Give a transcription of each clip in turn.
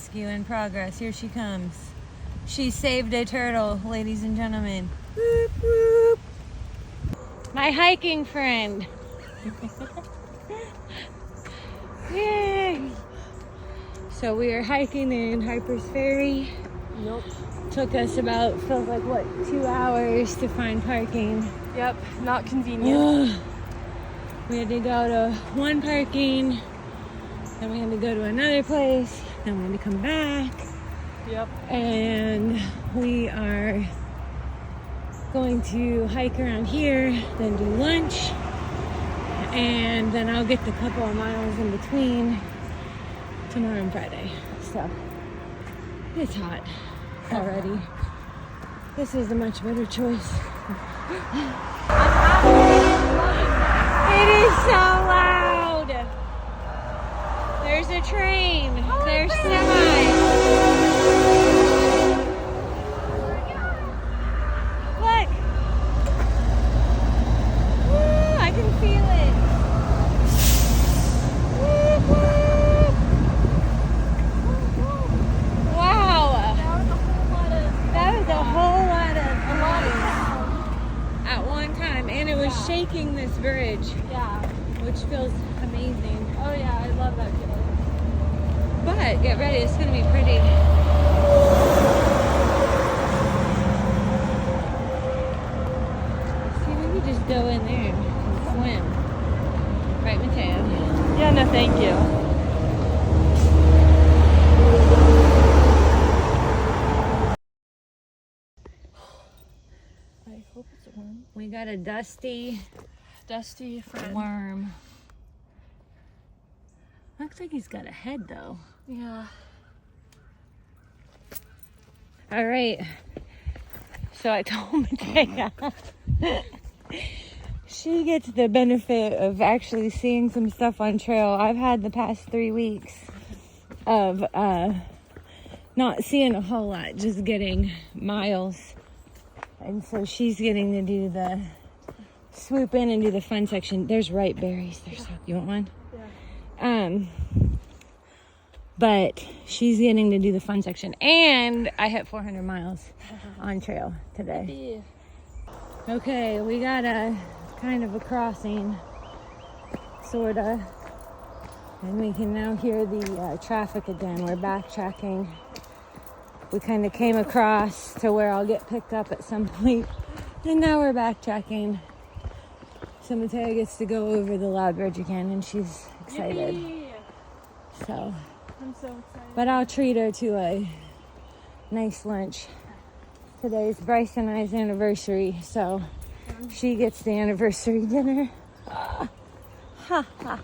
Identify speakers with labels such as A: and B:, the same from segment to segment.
A: rescue in progress. Here she comes. She saved a turtle, ladies and gentlemen. Whoop, whoop. My hiking friend. Yay! So we are hiking in Harper's Ferry.
B: Nope.
A: Took us feels like what, 2 hours to find parking.
B: Yep, not convenient.
A: We had to go to one parking, then we had to go to another place, then we had to come back.
B: Yep.
A: And we are going to hike around here, then do lunch, and then I'll get the couple of miles in between tomorrow and Friday. So it's hot already. This is a much better choice. It is so loud. There's a train. There's semis. Look. Woo, I can feel it. Woo, woo. Wow. That was a whole lot of at one time, and it was shaking this bridge.
B: Yeah.
A: Which feels amazing.
B: Oh yeah, I love that feeling.
A: But get ready, it's gonna be pretty. See, we could just go in there and swim. Right, Mattea?
B: Yeah, no thank you. I hope it's a worm.
A: We got a dusty
B: Friend.
A: worm. Looks like he's got a head though.
B: Yeah.
A: All right. So I told Mattea she gets the benefit of actually seeing some stuff on trail. I've had the past 3 weeks of not seeing a whole lot, just getting miles. And so she's getting to do the swoop in and do the fun section. There's ripe berries. You want one?
B: Yeah.
A: But she's getting to do the fun section. And I hit 400 miles on trail today. Okay, we got a kind of a crossing, sorta. And we can now hear the traffic again. We're backtracking. We kind of came across to where I'll get picked up at some point. And now we're backtracking. So Mattea gets to go over the loud bridge again, and she's excited.
B: Yippee!
A: So,
B: I'm so excited.
A: but I'll treat her to a nice lunch. Today's Bryce and I's anniversary, so she gets the anniversary dinner. Ha ha ha.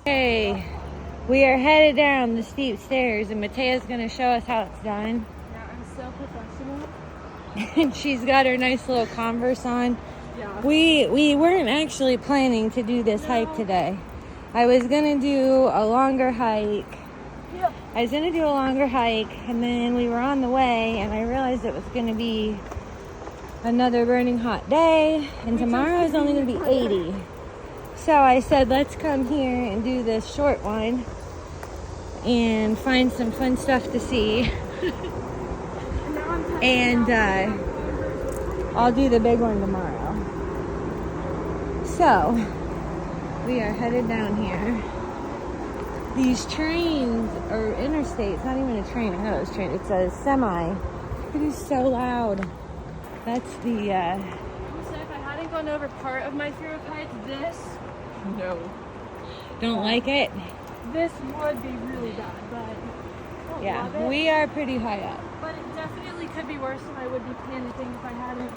A: Hey, we are headed down the steep stairs, and Mattea's gonna show us how it's done.
B: Yeah, I'm so professional.
A: And she's got her nice little Converse on.
B: Yeah.
A: We weren't actually planning to do this hike today. I was gonna do a longer hike.
B: Yep.
A: I was gonna do a longer hike, and then we were on the way, and I realized it was gonna be another burning hot day, and tomorrow is only gonna be 80. So I said, let's come here and do this short one and find some fun stuff to see. And I'll do the big one tomorrow. So we are headed down here. These trains or interstates, not even a train, I know it's a train, it's a semi. It is so loud. That's the
B: I'm gonna say if I hadn't gone over part of my fear of heights,
A: don't like it.
B: this would be really bad, but I don't love
A: Yeah,
B: it.
A: we are pretty high up.
B: But it definitely could be worse, and I would be panicking if I hadn't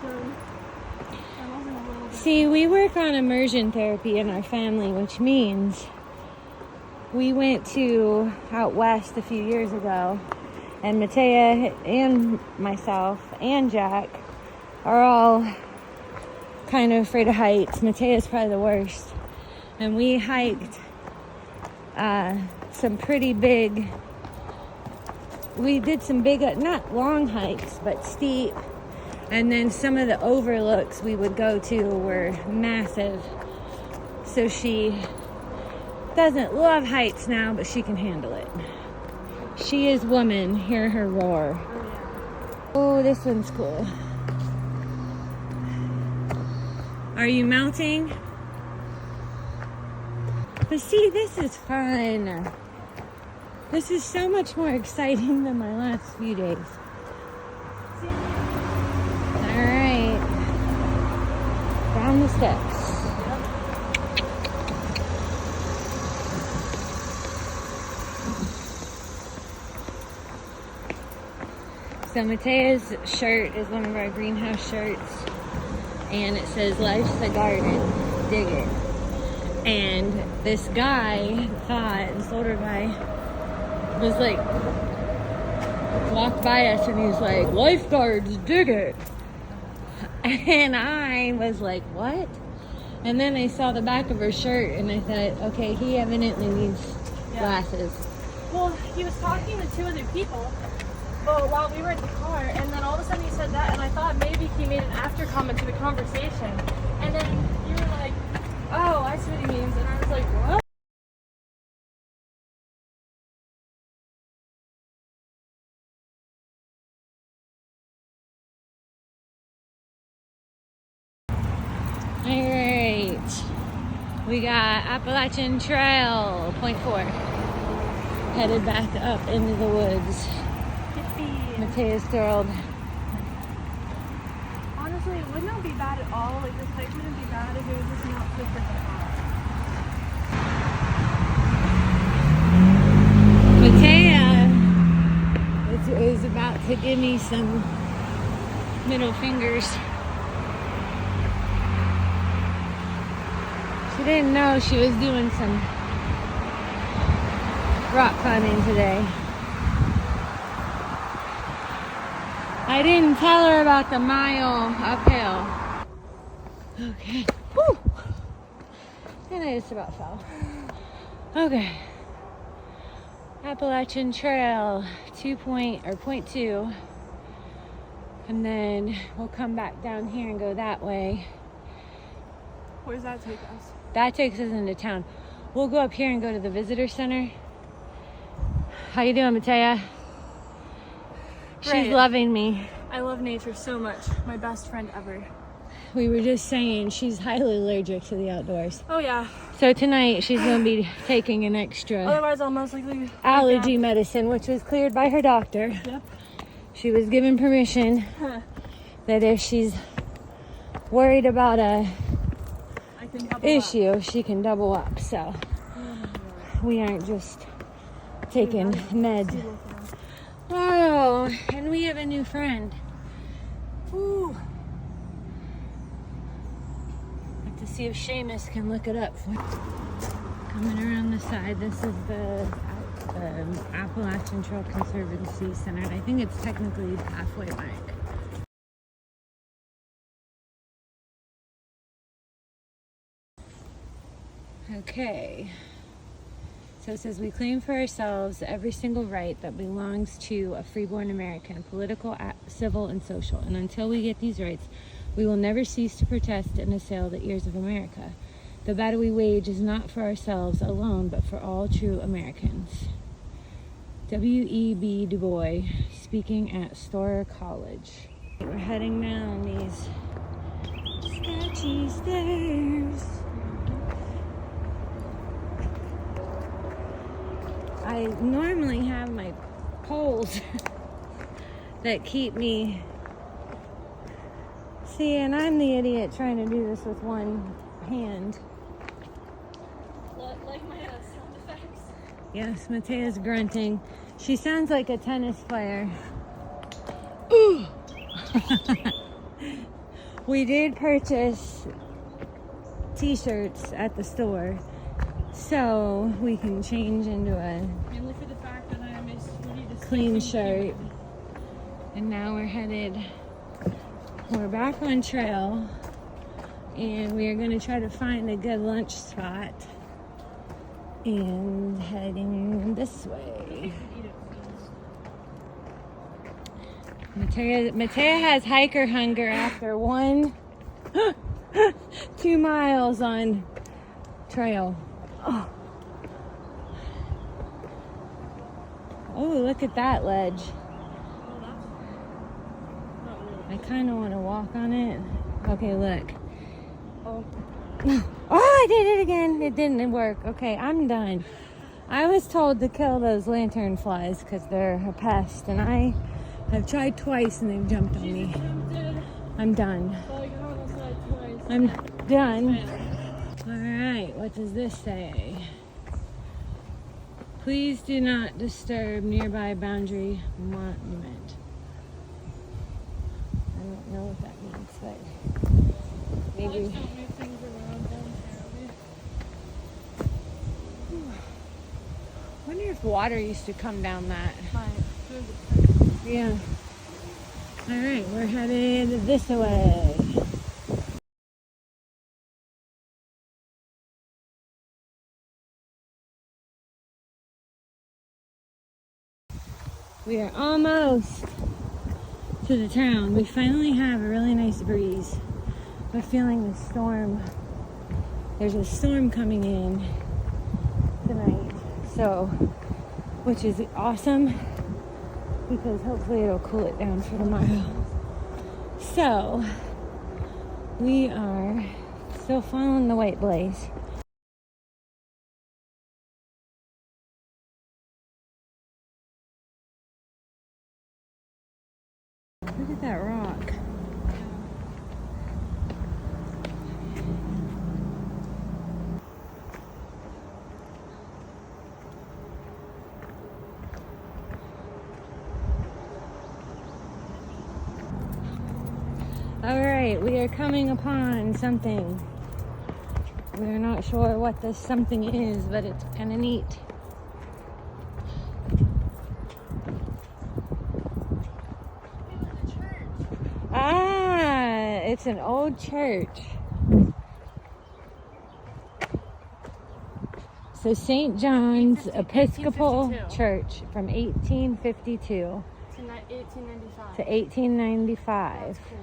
B: done. I wasn't a little bit.
A: See, we work on immersion therapy in our family, which means we went to out west a few years ago, and Mattea and myself and Jack are all kind of afraid of heights. Mattea's probably the worst. And we hiked some pretty big, we did some big, not long hikes, but steep. And then some of the overlooks we would go to were massive. So she doesn't love heights now, but she can handle it. She is woman. Hear her roar. Oh, this one's cool. Are you mounting? But see, this is fun. This is so much more exciting than my last few days. All right. Down the steps. So Mattea's shirt is one of our greenhouse shirts, and it says "Life's a garden, dig it." And this guy thought, and older guy, was like, walked by us and he's like, "Lifeguards, dig it." And I was like, what? And then I saw the back of her shirt and I thought, okay, he evidently needs glasses.
B: Well, he was talking to two other people. Well, while we were in the car, and then all of a sudden he said that, and I thought maybe he made an after comment to the conversation. And then you were like, oh, I see what he means. And I was like, what?
A: Alright. We got Appalachian Trail, point 4. Headed back up into the woods. Mattea's thrilled.
B: Honestly, it would not be bad at all. Like, this hike wouldn't be bad if it was just not so freaking hot.
A: Mattea is about to give me some middle fingers. She didn't know she was doing some rock climbing today. I didn't tell her about the mile uphill. Okay. Whew. And I just about fell. Okay. Appalachian Trail, point 2. And then we'll come back down here and go that way.
B: Where does that take us?
A: That takes us into town. We'll go up here and go to the visitor center. How you doing, Mattea? She's
B: Great.
A: loving me.
B: I love nature so much. My best friend ever.
A: We were just saying she's highly allergic to the outdoors.
B: Oh, yeah.
A: So tonight she's going to be taking an extra
B: Otherwise, I'll most likely...
A: allergy medicine, which was cleared by her doctor.
B: Yep.
A: She was given permission that if she's worried about a issue, she can double up. So we aren't just taking meds. Oh, and we have a new friend. Ooh. Have to see if Seamus can look it up for me. Coming around the side, this is the Appalachian Trail Conservancy Center, and I think it's technically the halfway mark. Okay. So it says, we claim for ourselves every single right that belongs to a freeborn American, political, civil, and social. And until we get these rights, we will never cease to protest and assail the ears of America. The battle we wage is not for ourselves alone, but for all true Americans. W.E.B. Du Bois, speaking at Storer College. We're heading down these sketchy stairs. I normally have my poles that keep me. See, and I'm the idiot trying to do this with one hand.
B: Like my sound effects.
A: Yes, Mattea's grunting. She sounds like a tennis player. Ooh. We did purchase t-shirts at the store, so we can change into a
B: Mainly for the fact that I am a
A: clean shirt. And now we're back on trail, and we are going to try to find a good lunch spot and heading this way. Mattea has hiker hunger after 2 miles on trail. Oh, look at that ledge. I kind of want to walk on it. Okay, look.
B: Oh.
A: Oh, I did it again. It didn't work. Okay, I'm done. I was told to kill those lantern flies because they're a pest, and I have tried twice and they've jumped on me. I'm done. I'm done. All right, what does this say? Please do not disturb nearby boundary monument. I don't know what that means, but maybe.
B: Don't move things around downtown.
A: I wonder if water used to come down that. Yeah. All right, we're headed this way. We are almost to the town. We finally have a really nice breeze. We're feeling the storm. There's a storm coming in tonight, so, which is awesome because hopefully it'll cool it down for tomorrow. So, we are still following the white blaze. Look at that rock. All right, we are coming upon something. We're not sure what this something is, but it's kind of neat. Ah, it's an old church. So St. John's Episcopal
B: 1852.
A: Church from 1852
B: To 1895.
A: to 1895.
B: That's cool.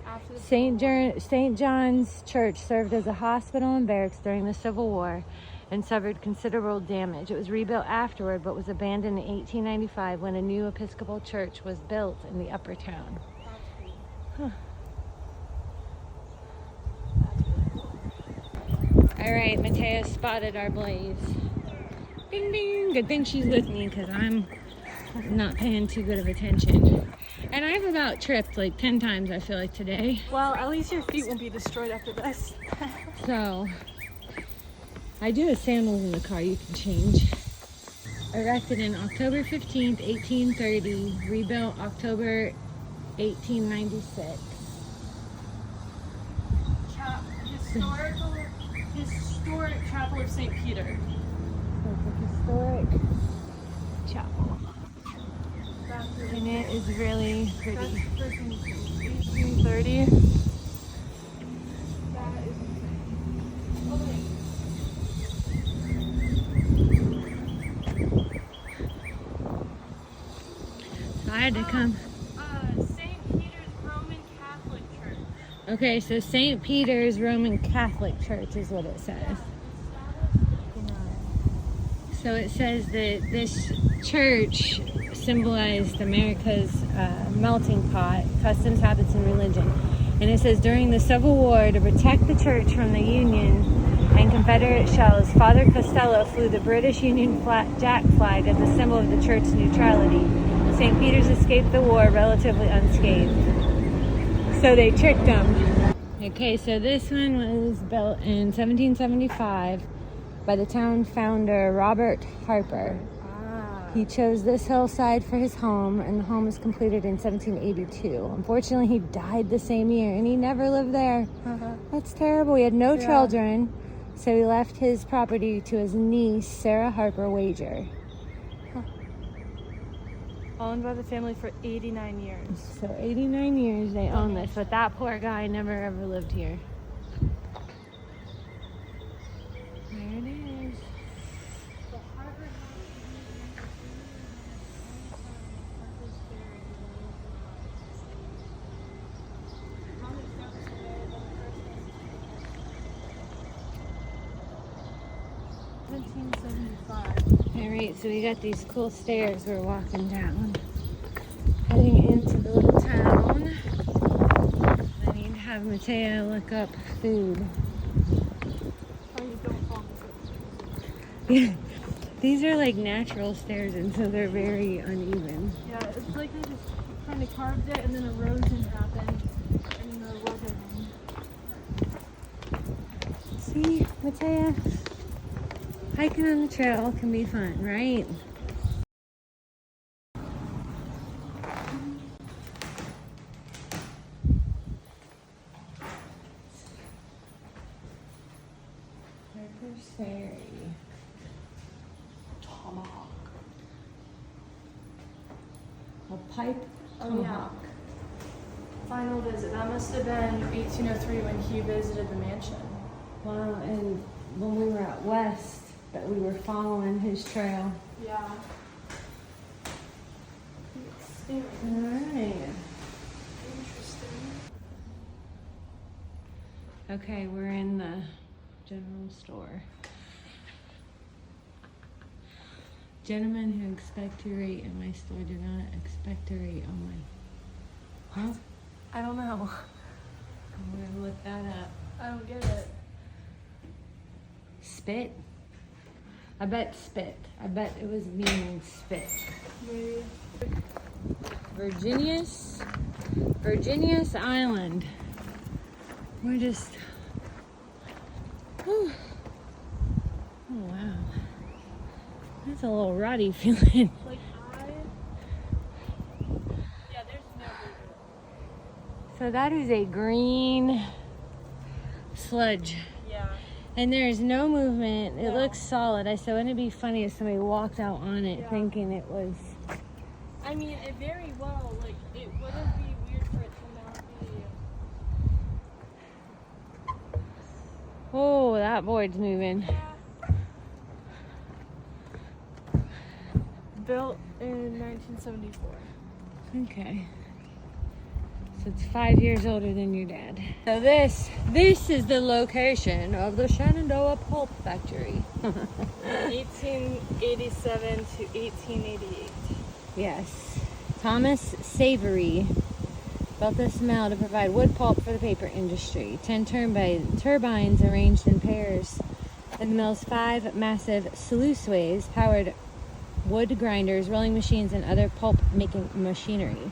B: After the
A: St. John's Church served as a hospital and barracks during the Civil War and suffered considerable damage. It was rebuilt afterward, but was abandoned in 1895 when a new Episcopal church was built in the upper town. Huh. All right, Mattea spotted our blaze. Ding, ding. Good thing she's with me because I'm not paying too good of attention. And I've about tripped like 10 times, I feel like, today.
B: Well, at least your feet won't be destroyed after this.
A: So, I do have sandals in the car you can change. Erected in October 15th, 1830. Rebuilt October 1896.
B: Historic Chapel of St. Peter.
A: So it's a historic chapel. And it is really pretty.
B: That's freaking 1830. That is
A: So I had to come.
B: St. Peter's Roman Catholic Church.
A: Okay, so St. Peter's Roman Catholic Church is what it says. So it says that this church symbolized America's melting pot, customs, habits, and religion. And it says during the Civil War, to protect the church from the Union and Confederate shells, Father Costello flew the British Union Jack flag as a symbol of the church's neutrality. St. Peter's escaped the war relatively unscathed. So they tricked them. Okay, so this one was built in 1775 by the town founder Robert Harper. He chose this hillside for his home, and the home was completed in 1782. Unfortunately, he died the same year, and he never lived there. That's terrible. He had no children, so he left his property to his niece, Sarah Harper Wager.
B: Owned by the family for 89 years.
A: So 89 years they own this, but that poor guy never ever lived here. There it is. Alright, so we got these cool stairs we're walking down. Heading into the little town. I need to have Mattea look up food.
B: Oh, you don't fall.
A: Yeah. These are like natural stairs, and so they're very uneven.
B: Yeah, it's like they just kind of carved it and then erosion happened and the weather.
A: See, Mattea? Hiking on the trail can be fun, right? Harper's Ferry. Tomahawk. A pipe tomahawk.
B: Final visit. That must have been 1803 when he visited the mansion.
A: Wow, and when we were out west, that we were following his trail.
B: Yeah.
A: Alright.
B: Interesting.
A: Okay, we're in the general store. Gentlemen who expect to rate in my store do not expect to rate on my... Huh?
B: I don't know.
A: We're gonna look that up.
B: I don't get it.
A: Spit? I bet spit. I bet it was meaning spit.
B: Maybe.
A: Virginius Island. We're just... Whew. Oh, wow. That's a little ruddy feeling.
B: Like yeah, there's no movement.
A: So that is a green sludge.
B: Yeah.
A: And there's no movement. It
B: No.
A: looks solid. I said, wouldn't it be funny if somebody walked out on it
B: Yeah.
A: thinking it was...
B: I mean, it very well, like, it wouldn't be weird for it to not be.
A: Oh, that board's moving.
B: Built in 1974.
A: Okay. So it's 5 years older than your dad. So this is the location of the Shenandoah Pulp Factory.
B: 1887 to 1888.
A: Yes. Thomas Savery built this mill to provide wood pulp for the paper industry. 10 turbines arranged in pairs in the mill's 5 massive sluiceways powered wood grinders, rolling machines, and other pulp-making machinery.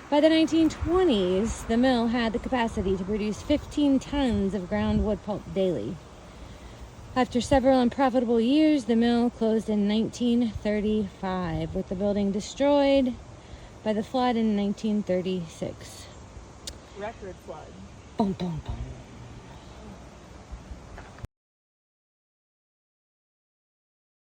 A: By the 1920s, the mill had the capacity to produce 15 tons of ground wood pulp daily. After several unprofitable years, the mill closed in 1935, with the building destroyed by the flood in 1936.
B: Record flood.
A: Boom, boom, boom.